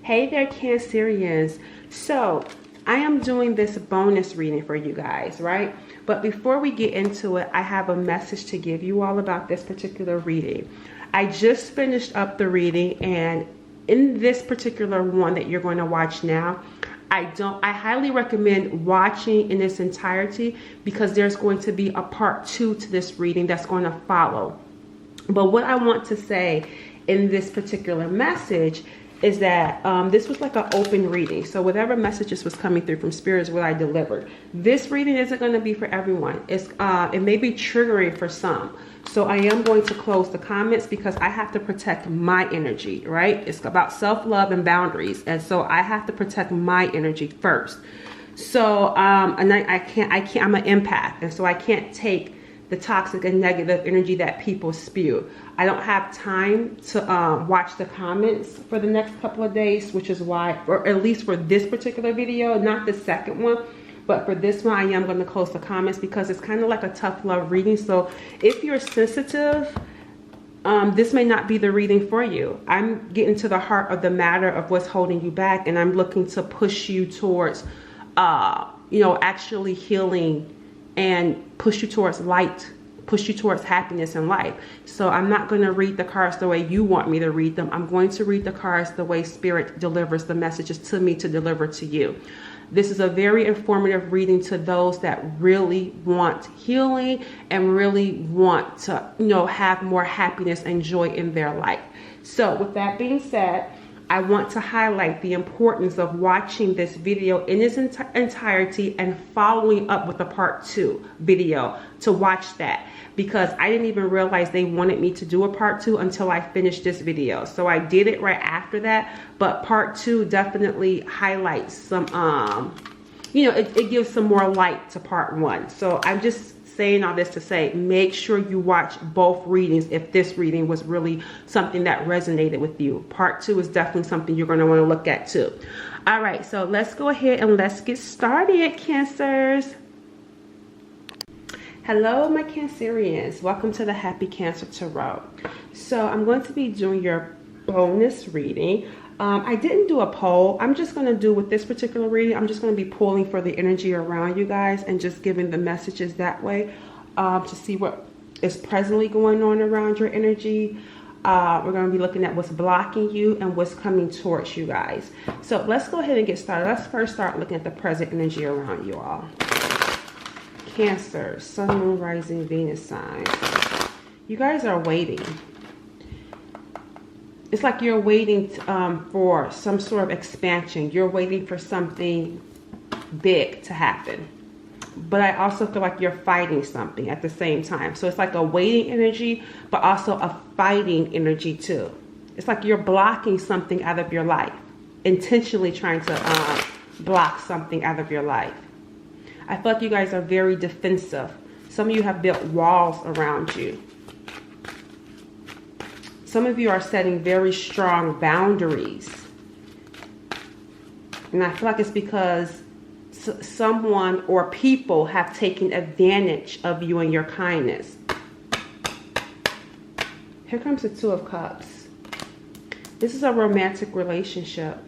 Hey there, Cancerians. So I am doing this bonus reading for you guys, right? But before we get into it, I have a message to give you all about this particular reading. I just finished up the reading, and in this particular one that you're going to watch now, I highly recommend watching in its entirety, because there's going to be a part 2 to this reading that's going to follow. But what I want to say in this particular message is that this was like an open reading. So whatever messages was coming through from Spirit is what I delivered. This reading isn't going to be for everyone. It may be triggering for some. So I am going to close the comments because I have to protect my energy, right? It's about self-love and boundaries. And so I have to protect my energy first. So, and I can't, I'm an empath. And so I can't take the toxic and negative energy that people spew. I don't have time to watch the comments for the next couple of days, which is why, or at least for this particular video, not the second one, but for this one, I am going to close the comments because it's kind of like a tough love reading. So if you're sensitive, this may not be the reading for you. I'm getting to the heart of the matter of what's holding you back, and I'm looking to push you towards, actually healing and push you towards light, push you towards happiness in life. So I'm not going to read the cards the way you want me to read them. I'm going to read the cards the way Spirit delivers the messages to me to deliver to you. This is a very informative reading to those that really want healing and really want to, have more happiness and joy in their life. So with that being said, I want to highlight the importance of watching this video in its entirety and following up with a part 2 video to watch that, because I didn't even realize they wanted me to do a part 2 until I finished this video. So I did it right after that, but part 2 definitely highlights some, it gives some more light to part 1. So I'm just saying all this to say, make sure you watch both readings if this reading was really something that resonated with you. Part 2 is definitely something you're going to want to look at too. All right, so let's go ahead and let's get started, Cancers. Hello, my Cancerians. Welcome to the Happy Cancer Tarot. So I'm going to be doing your bonus reading. I didn't do a poll. I'm just going to do with this particular reading, I'm just going to be pulling for the energy around you guys and just giving the messages that way to see what is presently going on around your energy. We're going to be looking at what's blocking you and what's coming towards you guys. So let's go ahead and get started. Let's first start looking at the present energy around you all. Cancer, Sun, Moon, Rising, Venus signs. You guys are waiting. It's like you're waiting for some sort of expansion. You're waiting for something big to happen. But I also feel like you're fighting something at the same time. So it's like a waiting energy, but also a fighting energy too. It's like you're blocking something out of your life. Intentionally trying to block something out of your life. I feel like you guys are very defensive. Some of you have built walls around you. Some of you are setting very strong boundaries. And I feel like it's because someone or people have taken advantage of you and your kindness. Here comes the Two of Cups. This is a romantic relationship.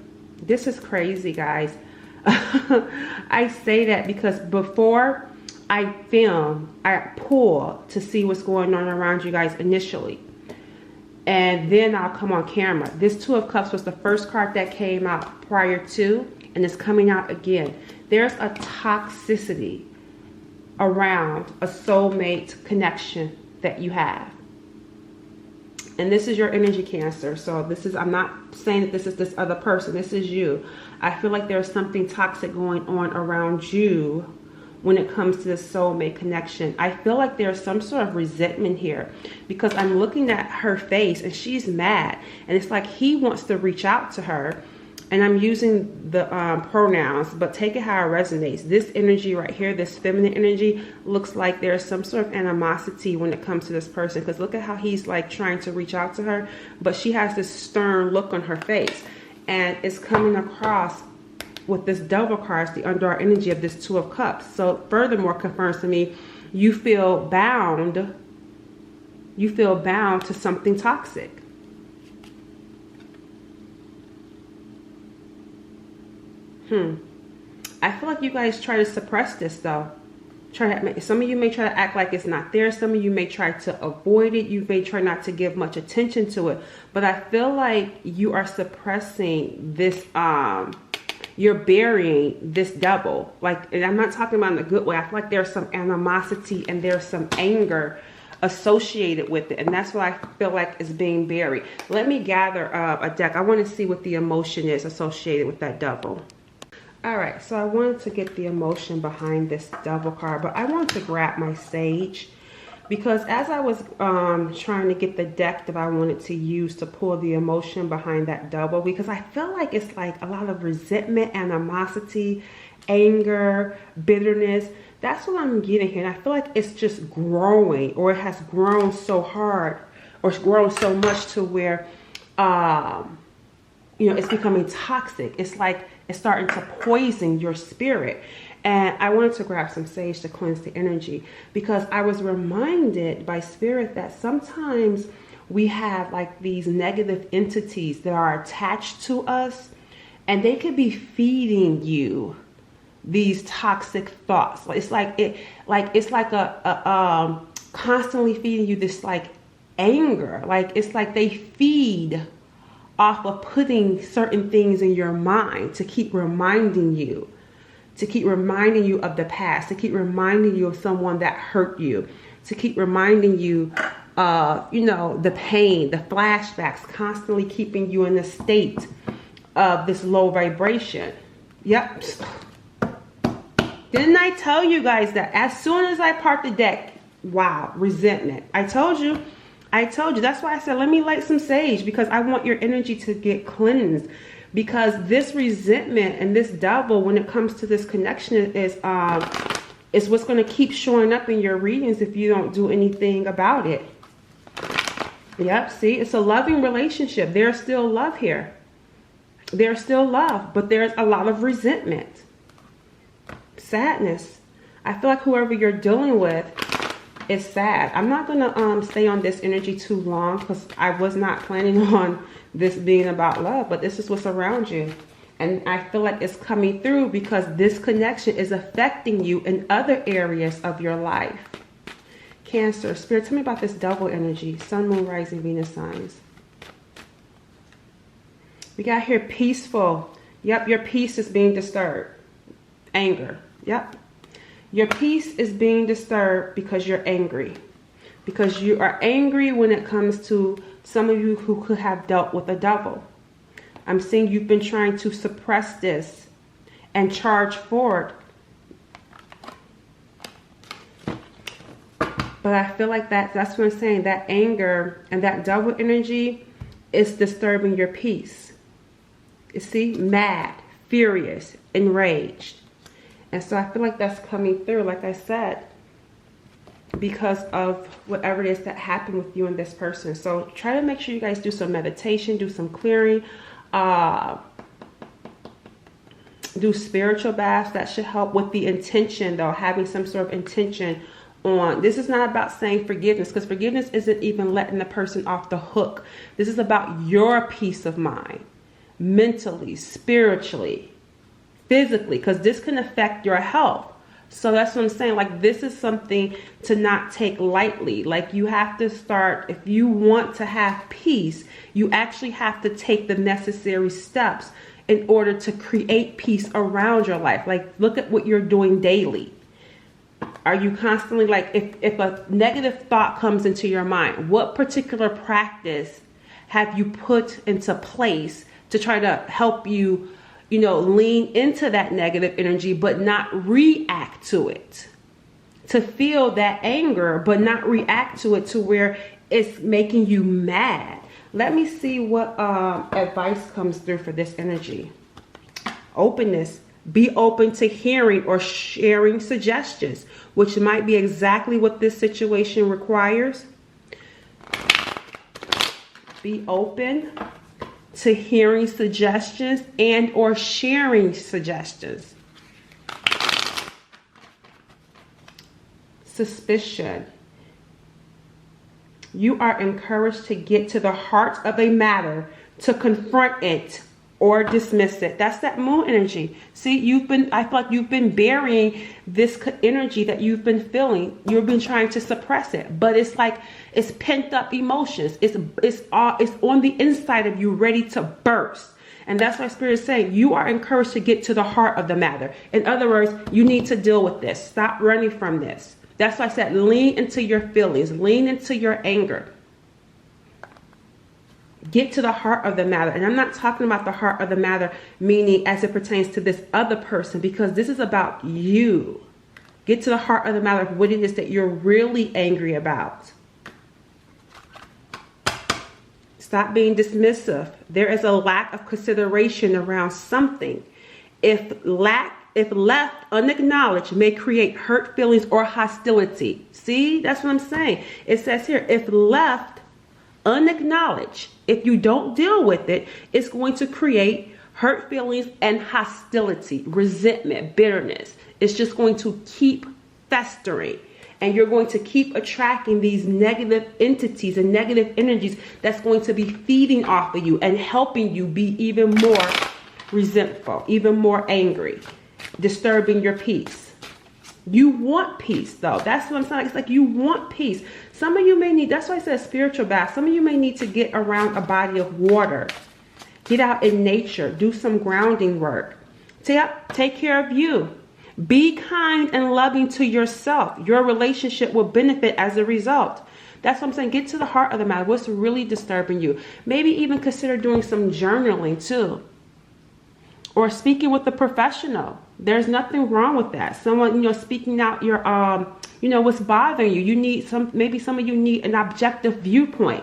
This is crazy, guys. I say that because before I film, I pull to see what's going on around you guys initially. And then I'll come on camera. This Two of Cups was the first card that came out prior to, and it's coming out again. There's a toxicity around a soulmate connection that you have. And this is your energy, Cancer. So this is, I'm not saying that this is this other person. This is you. I feel like there's something toxic going on around you when it comes to the soulmate connection. I feel like there's some sort of resentment here because I'm looking at her face and she's mad. And it's like he wants to reach out to her. And I'm using the pronouns, but take it how it resonates. This energy right here, this feminine energy, looks like there's some sort of animosity when it comes to this person. Because look at how he's like trying to reach out to her, but she has this stern look on her face. And it's coming across with this Devil card, the underdark energy of this Two of Cups. So furthermore confirms to me, you feel bound. You feel bound to something toxic. I feel like you guys try to suppress this though. Some of you may try to act like it's not there. Some of you may try to avoid it. You may try not to give much attention to it. But I feel like you are suppressing this, you're burying this double. Like, and I'm not talking about in a good way. I feel like there's some animosity and there's some anger associated with it. And that's what I feel like is being buried. Let me gather a deck. I want to see what the emotion is associated with that double. All right, so I wanted to get the emotion behind this double card, but I want to grab my sage because as I was trying to get the deck that I wanted to use to pull the emotion behind that double, because I feel like it's like a lot of resentment, animosity, anger, bitterness. That's what I'm getting here. And I feel like it's just growing, or it has grown so hard, or it's grown so much to where, you know, it's becoming toxic. It's like it's starting to poison your spirit. And I wanted to grab some sage to cleanse the energy because I was reminded by spirit that sometimes we have like these negative entities that are attached to us, and they could be feeding you these toxic thoughts. It's like a constantly feeding you this like anger. Like it's like they feed off of putting certain things in your mind to keep reminding you of the past, to keep reminding you of someone that hurt you, to keep reminding you of, you know, the pain, the flashbacks, constantly keeping you in a state of this low vibration. Yep. Didn't I tell you guys that as soon as I part the deck, wow, resentment. I told you. That's why I said, let me light some sage, because I want your energy to get cleansed. Because this resentment and this double, when it comes to this connection, is what's going to keep showing up in your readings if you don't do anything about it. Yep, see, it's a loving relationship. There's still love here. There's still love, but there's a lot of resentment. Sadness. I feel like whoever you're dealing with, it's sad. I'm not going to stay on this energy too long because I was not planning on this being about love, but this is what's around you. And I feel like it's coming through because this connection is affecting you in other areas of your life. Cancer, Spirit, tell me about this double energy. Sun, Moon, Rising, Venus signs. We got here peaceful. Yep, your peace is being disturbed. Anger. Yep. Your peace is being disturbed because you're angry. Because you are angry when it comes to some of you who could have dealt with a double. I'm seeing you've been trying to suppress this and charge forward. But I feel like that's what I'm saying. That anger and that double energy is disturbing your peace. You see? Mad, furious, enraged. And so I feel like that's coming through, like I said, because of whatever it is that happened with you and this person. So try to make sure you guys do some meditation, do some clearing, do spiritual baths. That should help with the intention, though, having some sort of intention on. This is not about saying forgiveness, because forgiveness isn't even letting the person off the hook. This is about your peace of mind, mentally, spiritually, physically, because this can affect your health. So that's what I'm saying. Like, this is something to not take lightly. Like, you have to start, if you want to have peace, you actually have to take the necessary steps in order to create peace around your life. Like, look at what you're doing daily. Are you constantly, like, if a negative thought comes into your mind, what particular practice have you put into place to try to help you, you know, lean into that negative energy, but not react to it? To feel that anger, but not react to it to where it's making you mad. Let me see what advice comes through for this energy. Openness. Be open to hearing or sharing suggestions, which might be exactly what this situation requires. Be open to hearing suggestions and or sharing suggestions. Suspicion. You are encouraged to get to the heart of a matter, to confront it or dismiss it. That's that moon energy. See, I feel like you've been burying this energy that you've been feeling. You've been trying to suppress it, but it's like it's pent up emotions. It's on the inside of you, ready to burst. And that's why Spirit is saying you are encouraged to get to the heart of the matter. In other words, you need to deal with this. Stop running from this. That's why I said lean into your feelings, lean into your anger. Get to the heart of the matter. And I'm not talking about the heart of the matter, meaning as it pertains to this other person, because this is about you. Get to the heart of the matter of what it is that you're really angry about. Stop being dismissive. There is a lack of consideration around something. If left unacknowledged, may create hurt feelings or hostility. See, that's what I'm saying. It says here, if left unacknowledged, if you don't deal with it, it's going to create hurt feelings and hostility, resentment, bitterness. It's just going to keep festering. And you're going to keep attracting these negative entities and negative energies that's going to be feeding off of you and helping you be even more resentful, even more angry, disturbing your peace. You want peace, though. That's what I'm saying. It's like you want peace. Some of you may need, that's why I said spiritual bath. Some of you may need to get around a body of water. Get out in nature. Do some grounding work. Take care of you. Be kind and loving to yourself. Your relationship will benefit as a result. That's what I'm saying. Get to the heart of the matter. What's really disturbing you? Maybe even consider doing some journaling too. Or speaking with a professional. There's nothing wrong with that. Someone, speaking out your, what's bothering you. You need maybe some of you need an objective viewpoint.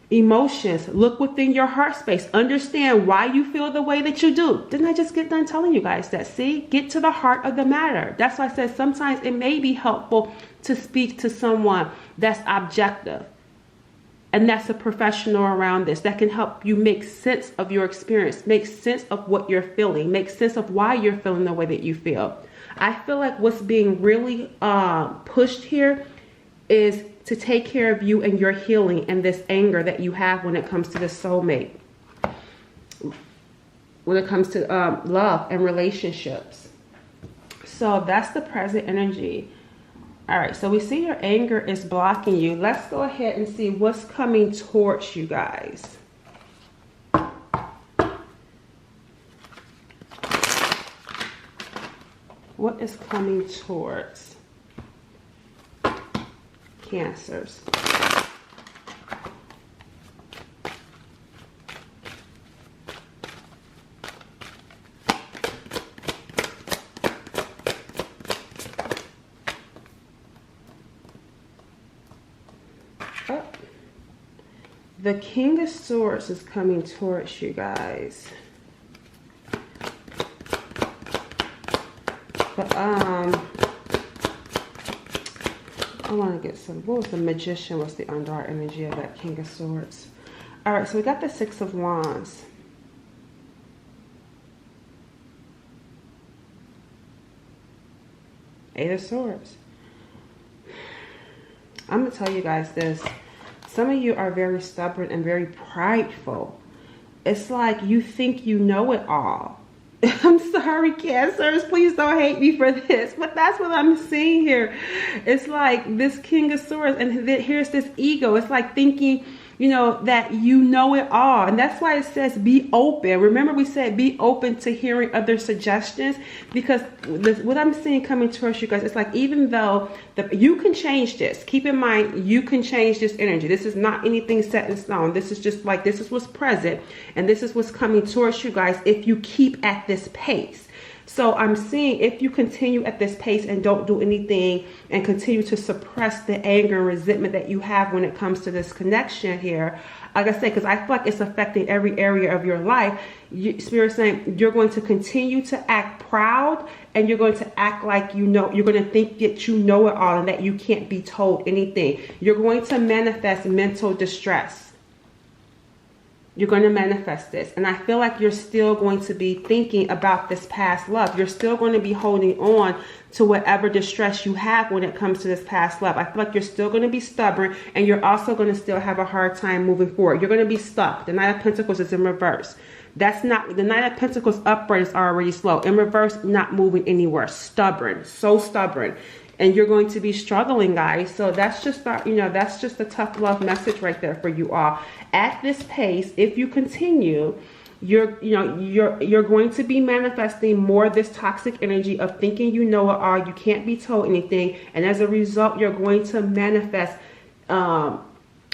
Emotions. Look within your heart space. Understand why you feel the way that you do. Didn't I just get done telling you guys that? See, get to the heart of the matter. That's why I said sometimes it may be helpful to speak to someone that's objective. And that's a professional around this that can help you make sense of your experience, make sense of what you're feeling, make sense of why you're feeling the way that you feel. I feel like what's being really pushed here is to take care of you and your healing and this anger that you have when it comes to the soulmate, when it comes to love and relationships. So that's the present energy. All right, so we see your anger is blocking you. Let's go ahead and see what's coming towards you guys. What is coming towards Cancers? The King of Swords is coming towards you guys. But I want to get some. What was the Magician? What's the underart energy of that King of Swords? All right, so we got the Six of Wands. Eight of Swords. I'm going to tell you guys this. Some of you are very stubborn and very prideful. It's like you think you know it all. I'm sorry, Cancers. Please don't hate me for this. But that's what I'm seeing here. It's like this King of Swords. And here's this ego. It's like thinking, that you know it all. And that's why it says be open. Remember we said be open to hearing other suggestions. Because what I'm seeing coming towards you guys, it's like even though you can change this. Keep in mind, you can change this energy. This is not anything set in stone. This is just like, this is what's present. And this is what's coming towards you guys if you keep at this pace. So I'm seeing if you continue at this pace and don't do anything and continue to suppress the anger and resentment that you have when it comes to this connection here, like I said, because I feel like it's affecting every area of your life. Spirit's saying you're going to continue to act proud and you're going to act like you're going to think that you know it all and that you can't be told anything. You're going to manifest mental distress. You're going to manifest this. And I feel like you're still going to be thinking about this past love. You're still going to be holding on to whatever distress you have when it comes to this past love. I feel like you're still going to be stubborn, and you're also going to still have a hard time moving forward. You're going to be stuck. The Knight of Pentacles is in reverse. That's not, the Knight of Pentacles upright is already slow. In reverse, not moving anywhere. Stubborn. So stubborn. And you're going to be struggling, guys. So that's just that's just a tough love message right there for you all. At this pace, if you continue, you're going to be manifesting more of this toxic energy of thinking you know it all, you can't be told anything, and as a result, you're going to manifest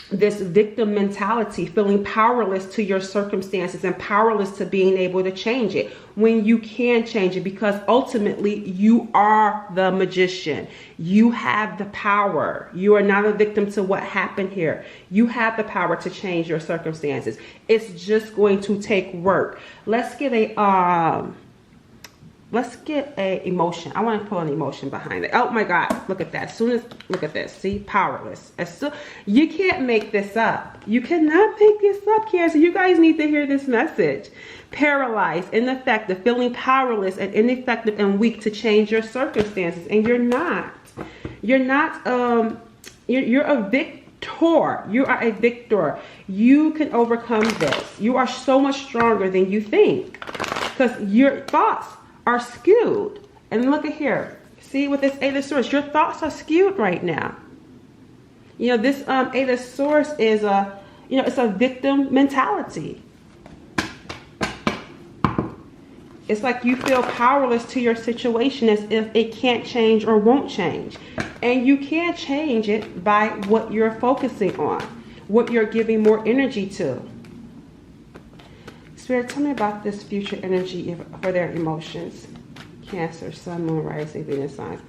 this victim mentality, feeling powerless to your circumstances and powerless to being able to change it when you can change it, because ultimately you are the magician. You have the power. You are not a victim to what happened here. You have the power to change your circumstances. It's just going to take work. Let's get a emotion. I want to pull an emotion behind it. Oh my God, look at that. Look at this. See, powerless. You can't make this up. You cannot make this up, Cancer. You guys need to hear this message. Paralyzed, ineffective, feeling powerless and ineffective and weak to change your circumstances. And you're not. You're not, you're a victor. You are a victor. You can overcome this. You are so much stronger than you think, because your thoughts are skewed. And look at here. See, with this Eight of Swords, your thoughts are skewed right now. This Eight of Swords is it's a victim mentality. It's like you feel powerless to your situation, as if it can't change or won't change. And you can't change it by what you're focusing on, what you're giving more energy to. Spirit, tell me about this future energy for their emotions. Cancer, Sun, Moon, Rising, Venus signs.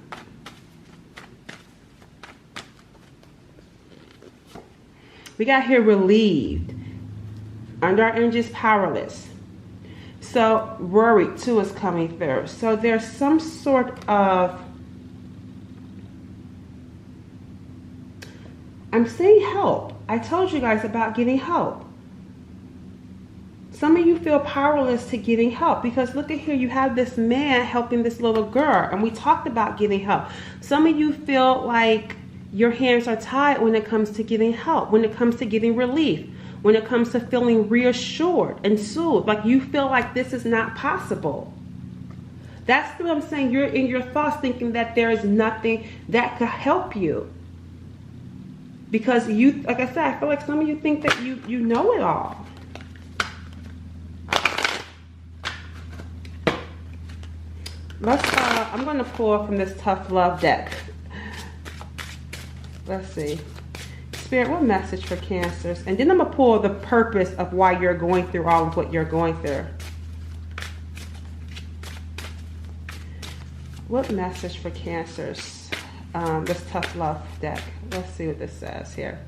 We got here relieved. Under our energy is powerless. So worry too is coming through. So there's some sort of, I'm saying help. I told you guys about getting help. Some of you feel powerless to getting help, because look at here, you have this man helping this little girl, and we talked about getting help. Some of you feel like your hands are tied when it comes to getting help, when it comes to getting relief, when it comes to feeling reassured and soothed, like you feel like this is not possible. That's what I'm saying. You're in your thoughts thinking that there is nothing that could help you, because you, like I said, I feel like some of you think that you know it all. I'm going to pull from this tough love deck. Let's see. Spirit, what message for Cancers? And then I'm going to pull the purpose of why you're going through all of what you're going through. What message for Cancers? This tough love deck. Let's see what this says here.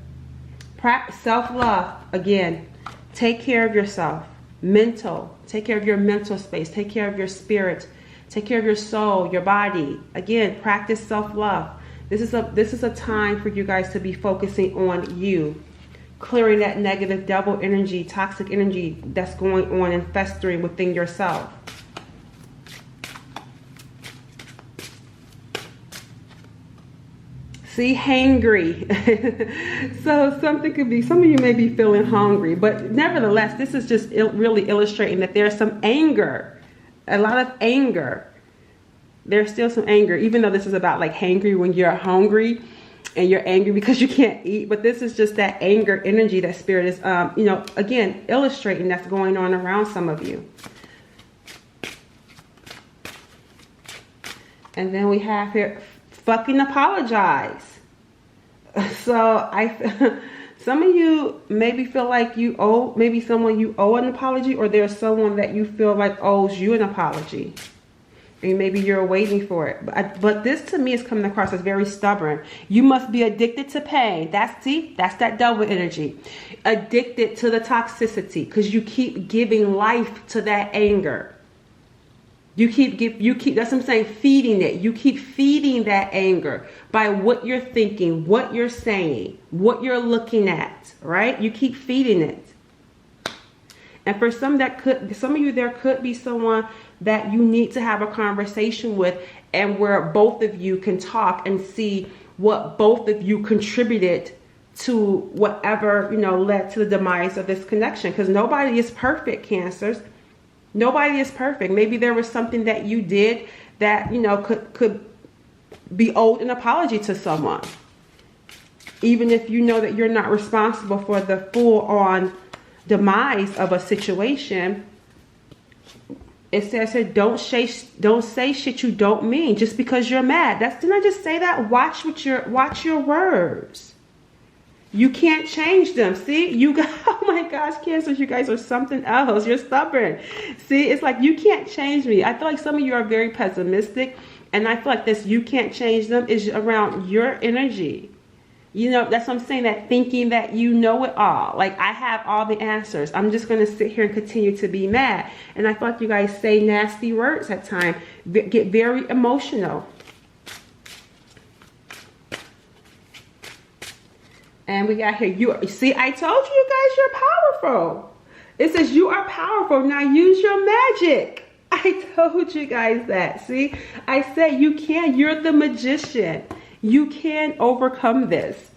Self-love. Again, take care of yourself. Mental. Take care of your mental space. Take care of your spirit. Take care of your soul, your body. Again, practice self-love. This is a time for you guys to be focusing on you, clearing that negative double energy, toxic energy that's going on and festering within yourself. See, hangry. So something could be, some of you may be feeling hungry, but nevertheless, this is just really illustrating that there's some anger. A lot of anger. There's still some anger, even though this is about like hangry when you're hungry and you're angry because you can't eat. But this is just that anger energy that Spirit is, again, illustrating that's going on around some of you. And then we have here, fucking apologize. So some of you maybe feel like you owe, maybe someone you owe an apology, or there's someone that you feel like owes you an apology. And maybe you're waiting for it. But this to me is coming across as very stubborn. You must be addicted to pain. That's that double energy. Addicted to the toxicity, because you keep giving life to that anger. You keep, that's what I'm saying, feeding it. You keep feeding that anger by what you're thinking, what you're saying, what you're looking at, right? You keep feeding it. And for some of you, there could be someone that you need to have a conversation with, and where both of you can talk and see what both of you contributed to whatever, led to the demise of this connection. Because nobody is perfect, Cancers. Nobody is perfect. Maybe there was something that you did that, could be owed an apology to someone. Even if you know that you're not responsible for the full-on demise of a situation, it says here, don't say shit you don't mean just because you're mad. Didn't I just say that? Watch your words. You can't change them. See, oh my gosh, Cancers, you guys are something else. You're stubborn. See, it's like, you can't change me. I feel like some of you are very pessimistic, and I feel like this you can't change them is around your energy. That's what I'm saying, that thinking that you know it all. Like, I have all the answers. I'm just going to sit here and continue to be mad. And I feel like you guys say nasty words at times, get very emotional. And we got here, see, I told you guys you're powerful. It says you are powerful. Now use your magic. I told you guys that. See, I said you can. You're the magician. You can overcome this.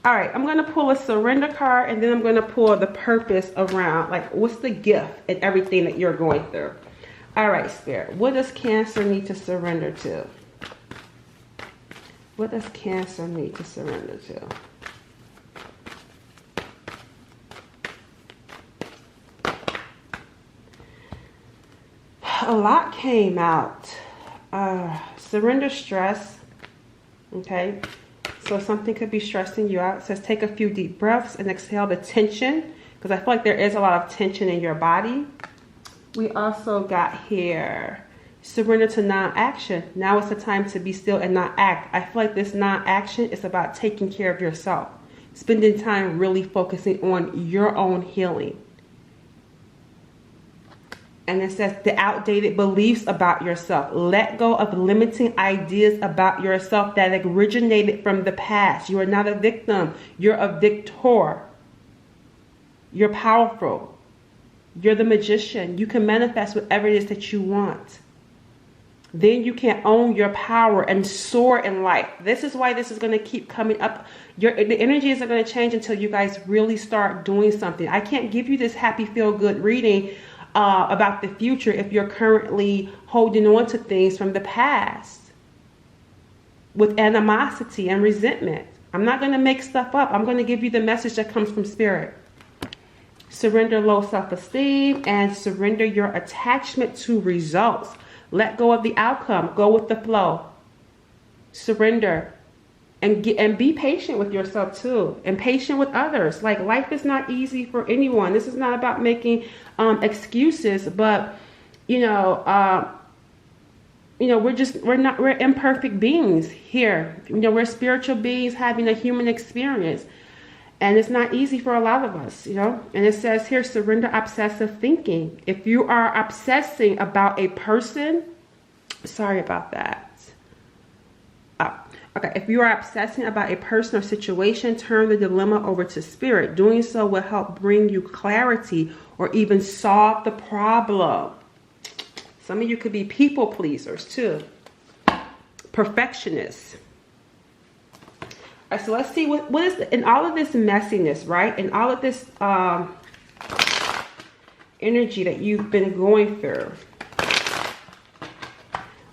All right, I'm going to pull a surrender card, and then I'm going to pull the purpose around. Like, what's the gift in everything that you're going through? All right, Spirit. What does Cancer need to surrender to? What does Cancer need to surrender to? A lot came out. Surrender stress. Okay, so something could be stressing you out. It says take a few deep breaths and exhale the tension, because I feel like there is a lot of tension in your body. We also got here, surrender to non-action. Now is the time to be still and not act. I feel like this non-action is about taking care of yourself, spending time really focusing on your own healing. And it says the outdated beliefs about yourself. Let go of limiting ideas about yourself that originated from the past. You are not a victim. You're a victor. You're powerful. You're the magician. You can manifest whatever it is that you want. Then you can own your power and soar in life. This is why this is going to keep coming up. The energy isn't going to change until you guys really start doing something. I can't give you this happy, feel-good reading about the future if you're currently holding on to things from the past with animosity and resentment. I'm not going to make stuff up. I'm going to give you the message that comes from Spirit. Surrender low self-esteem and surrender your attachment to results. Let go of the outcome. Go with the flow. Surrender. And be patient with yourself too, and patient with others. Like, life is not easy for anyone. This is not about making excuses, but we're imperfect beings here. We're spiritual beings having a human experience, and it's not easy for a lot of us. And it says here, surrender obsessive thinking. If you are obsessing about a person, sorry about that. Okay, if you are obsessing about a person or situation, turn the dilemma over to Spirit. Doing so will help bring you clarity or even solve the problem. Some of you could be people pleasers too. Perfectionists. All right, so let's see what is in all of this messiness, right? In all of this energy that you've been going through.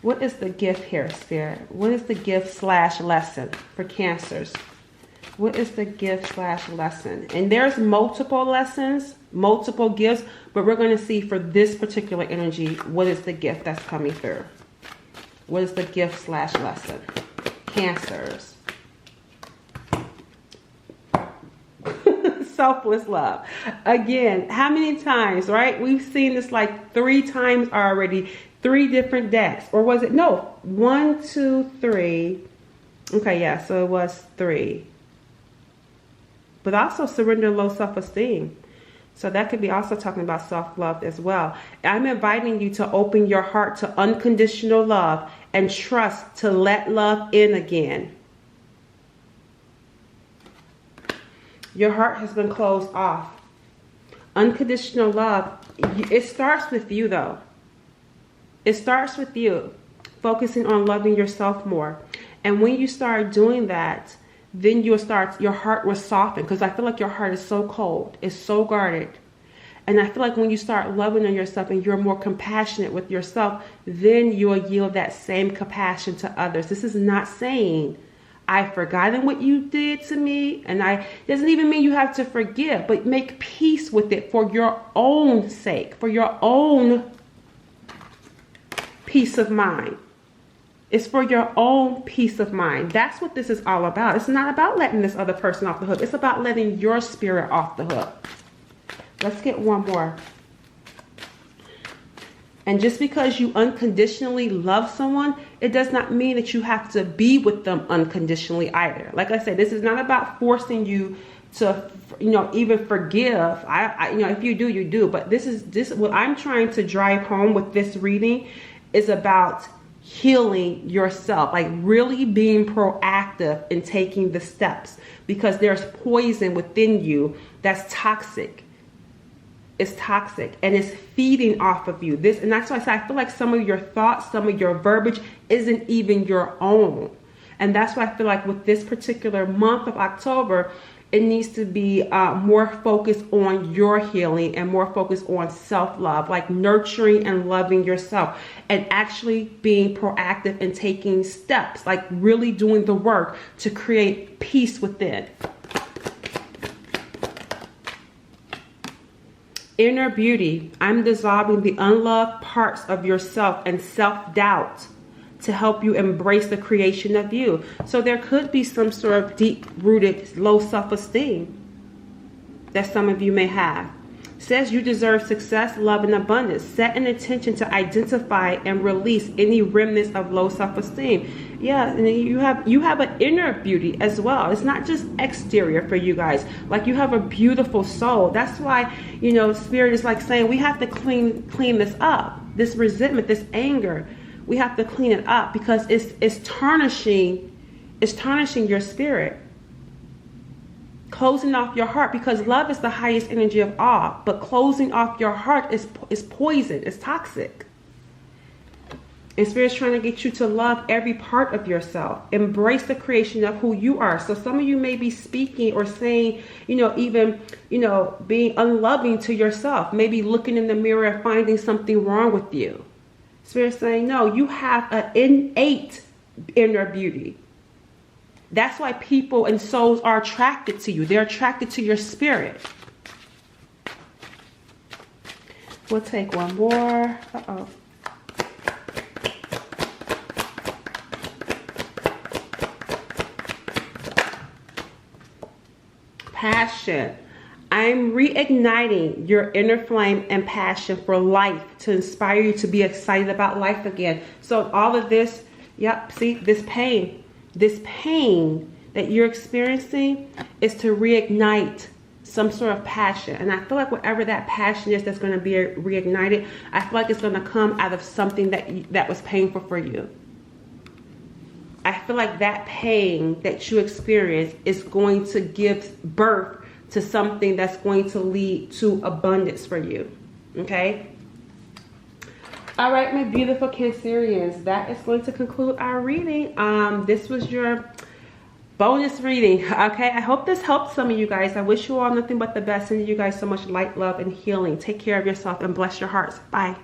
What is the gift here, Spirit? What is the gift / lesson for Cancers? What is the gift / lesson? And there's multiple lessons, multiple gifts, but we're going to see for this particular energy, what is the gift that's coming through? What is the gift / lesson? Cancers. Selfless love. Again, how many times, right? We've seen this like 3 times already. 3 different decks. Or was it? No. 1, 2, 3. Okay, yeah. So it was 3. But also surrender low self-esteem. So that could be also talking about self-love as well. I'm inviting you to open your heart to unconditional love and trust to let love in again. Your heart has been closed off. Unconditional love, it starts with you though. It starts with you focusing on loving yourself more. And when you start doing that, then your heart will soften, because I feel like your heart is so cold, it's so guarded. And I feel like when you start loving on yourself and you're more compassionate with yourself, then you'll yield that same compassion to others. This is not saying I've forgotten what you did to me, and it doesn't even mean you have to forgive, but make peace with it for your own sake, for your own peace of mind. It's for your own peace of mind. That's what this is all about. It's not about letting this other person off the hook. It's about letting your spirit off the hook. Let's get one more. And just because you unconditionally love someone, it does not mean that you have to be with them unconditionally either. Like I said, this is not about forcing you to, even forgive. If you do, you do. But this what I'm trying to drive home with this reading is about healing yourself, like really being proactive in taking the steps, because there's poison within you that's toxic. It's toxic and it's feeding off of you. And that's why I say I feel like some of your thoughts, some of your verbiage isn't even your own. And that's why I feel like with this particular month of October, it needs to be more focused on your healing and more focused on self-love, like nurturing and loving yourself, and actually being proactive and taking steps, like really doing the work to create peace within. Inner beauty. I'm dissolving the unloved parts of yourself and self-doubt to help you embrace the creation of you. So there could be some sort of deep-rooted low self-esteem that some of you may have. Says you deserve success, love, and abundance. Set an intention to identify and release any remnants of low self-esteem. Yeah, and you have an inner beauty as well. It's not just exterior for you guys. Like, you have a beautiful soul. That's why, Spirit is like saying we have to clean this up. This resentment, this anger, we have to clean it up, because it's tarnishing your spirit. Closing off your heart, because love is the highest energy of all, but closing off your heart is poison, it's toxic. And Spirit's trying to get you to love every part of yourself. Embrace the creation of who you are. So some of you may be speaking or saying, even being unloving to yourself, maybe looking in the mirror and finding something wrong with you. Spirit's saying, no, you have an innate inner beauty. That's why people and souls are attracted to you. They're attracted to your spirit. We'll take one more. Uh-oh. Passion. I'm reigniting your inner flame and passion for life to inspire you to be excited about life again. So all of this, see, this pain that you're experiencing is to reignite some sort of passion. And I feel like whatever that passion is that's going to be reignited, I feel like it's going to come out of something that was painful for you. I feel like that pain that you experience is going to give birth to something that's going to lead to abundance for you. Okay? All right, my beautiful Cancerians, that is going to conclude our reading. This was your bonus reading. Okay, I hope this helped some of you guys. I wish you all nothing but the best. Sending you guys so much light, love, and healing. Take care of yourself and bless your hearts. Bye.